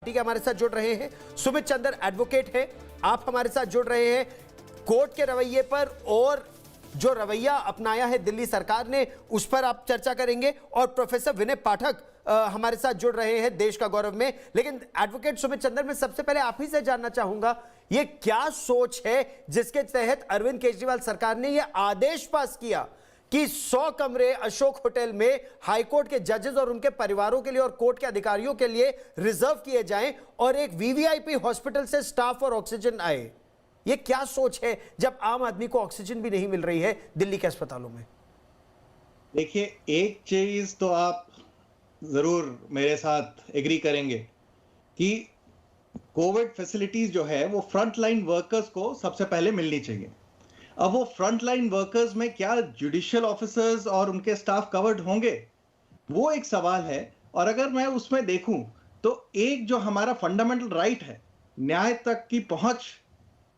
Party के हमारे साथ जुड़ रहे हैं। सुमित चंद्र एडवोकेट है, आप हमारे साथ जुड़ रहे हैं कोर्ट के रवैये पर और जो रवैया अपनाया है दिल्ली सरकार ने उस पर आप चर्चा करेंगे। और प्रोफेसर विनय पाठक हमारे साथ जुड़ रहे हैं देश का गौरव में। लेकिन एडवोकेट सुमित चंद्र, मैं सबसे पहले आप ही से जानना चाहूंगा, ये क्या सोच है जिसके तहत अरविंद केजरीवाल सरकार ने यह आदेश पास किया कि 100 कमरे अशोक होटल में हाईकोर्ट के जजेस और उनके परिवारों के लिए और कोर्ट के अधिकारियों के लिए रिजर्व किए जाएं और एक वीवीआईपी हॉस्पिटल से स्टाफ और ऑक्सीजन आए? ये क्या सोच है जब आम आदमी को ऑक्सीजन भी नहीं मिल रही है दिल्ली के अस्पतालों में? देखिए, एक चीज तो आप जरूर मेरे साथ एग्री करेंगे कि कोविड फैसिलिटीज जो है वो फ्रंट लाइन वर्कर्स को सबसे पहले मिलनी चाहिए। अब वो फ्रंट लाइन वर्कर्स में क्या जुडिशियल ऑफिसर्स और उनके स्टाफ कवर्ड होंगे, वो एक सवाल है। और अगर मैं उसमें देखूं तो एक जो हमारा फंडामेंटल राइट है, न्याय तक की पहुंच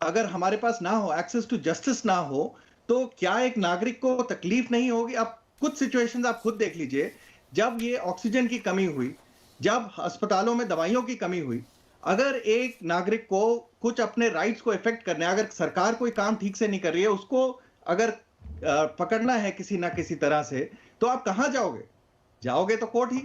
अगर हमारे पास ना हो, एक्सेस टू जस्टिस ना हो, तो क्या एक नागरिक को तकलीफ नहीं होगी? अब कुछ सिचुएशंस आप खुद देख लीजिए, जब ये ऑक्सीजन की कमी हुई, जब अस्पतालों में दवाइयों की कमी हुई, अगर एक नागरिक को कुछ अपने राइट्स को इफेक्ट करने, अगर सरकार कोई काम ठीक से नहीं कर रही है, उसको अगर पकड़ना है किसी ना किसी तरह से, तो आप कहां जाओगे? जाओगे तो कोर्ट ही।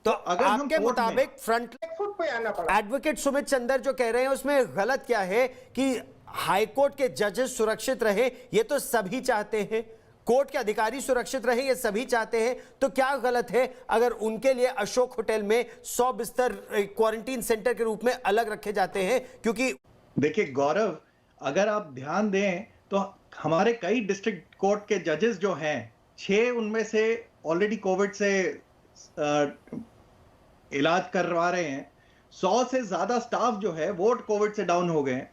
तो अगर आपके मुताबिक फ्रंट फुट पे आना पड़ा। एडवोकेट सुमित चंद्र जो कह रहे हैं उसमें गलत क्या है कि हाईकोर्ट के जजेस सुरक्षित रहे? ये तो सभी चाहते हैं, कोर्ट के अधिकारी सुरक्षित रहे, ये सभी चाहते हैं। तो क्या गलत है अगर उनके लिए अशोक होटल में 100 बिस्तर क्वारंटीन सेंटर के रूप में अलग रखे जाते हैं? क्योंकि देखिए गौरव, अगर आप ध्यान दें तो हमारे कई डिस्ट्रिक्ट कोर्ट के जजेस जो हैं, 6 उनमें से ऑलरेडी कोविड से इलाज करवा रहे हैं। 100 से ज्यादा स्टाफ जो है वो कोविड से डाउन हो गए हैं।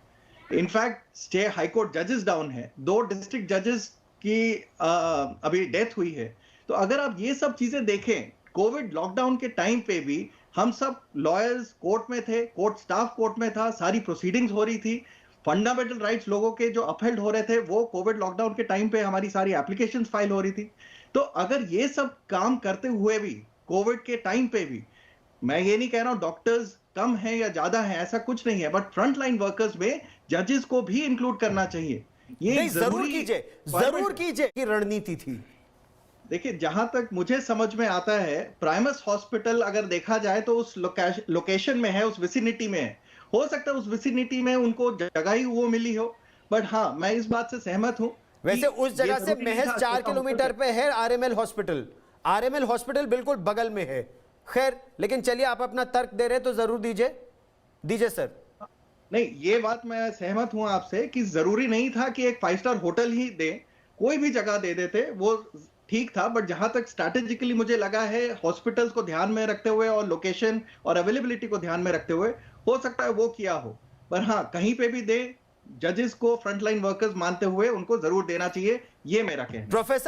इनफैक्ट 6 हाईकोर्ट जजेस डाउन है, 2 डिस्ट्रिक्ट जजेस की अभी डेथ हुई है। तो अगर आप ये सब चीजें देखें, कोविड लॉकडाउन के टाइम पे भी हम सब लॉयर्स कोर्ट में थे, कोर्ट स्टाफ कोर्ट में था, सारी प्रोसीडिंग्स हो रही थी, फंडामेंटल राइट्स लोगों के जो अपहेल्ड हो रहे थे वो कोविड लॉकडाउन के टाइम पे हमारी सारी एप्लीकेशंस फाइल हो रही थी। तो अगर ये सब काम करते हुए भी कोविड के टाइम पे भी, मैं ये नहीं कह रहा हूं डॉक्टर्स कम है या ज्यादा है, ऐसा कुछ नहीं है, बट फ्रंट लाइन वर्कर्स में जजेस को भी इंक्लूड करना चाहिए। ये जरूर कीजिए की रणनीति थी। देखिए, जहां तक मुझे समझ में आता है, प्राइमस हॉस्पिटल अगर देखा जाए तो उस लोकेशन में है, उस विसिनिटी में है। हो सकता है उस विसिनिटी में उनको जगह ही वो मिली हो, बट हाँ, मैं इस बात से सहमत हूं। वैसे उस जगह से महज 4 किलोमीटर पे है आरएमएल हॉस्पिटल। आरएमएल हॉस्पिटल बिल्कुल बगल में है। खैर, लेकिन चलिए, आप अपना तर्क दे रहे हैं तो जरूर दीजिए सर। नहीं, ये बात मैं सहमत हूं आपसे कि जरूरी नहीं था कि एक 5 स्टार होटल ही दे, कोई भी जगह दे देते वो ठीक था। बट जहां तक स्ट्रैटेजिकली मुझे लगा है, हॉस्पिटल्स को ध्यान में रखते हुए और लोकेशन और अवेलेबिलिटी को ध्यान में रखते हुए हो सकता है वो किया हो। पर हाँ, कहीं पे भी दे, जजेस को फ्रंटलाइन वर्कर्स मानते हुए उनको जरूर देना चाहिए, ये मेरा कहना है। प्रोफेसर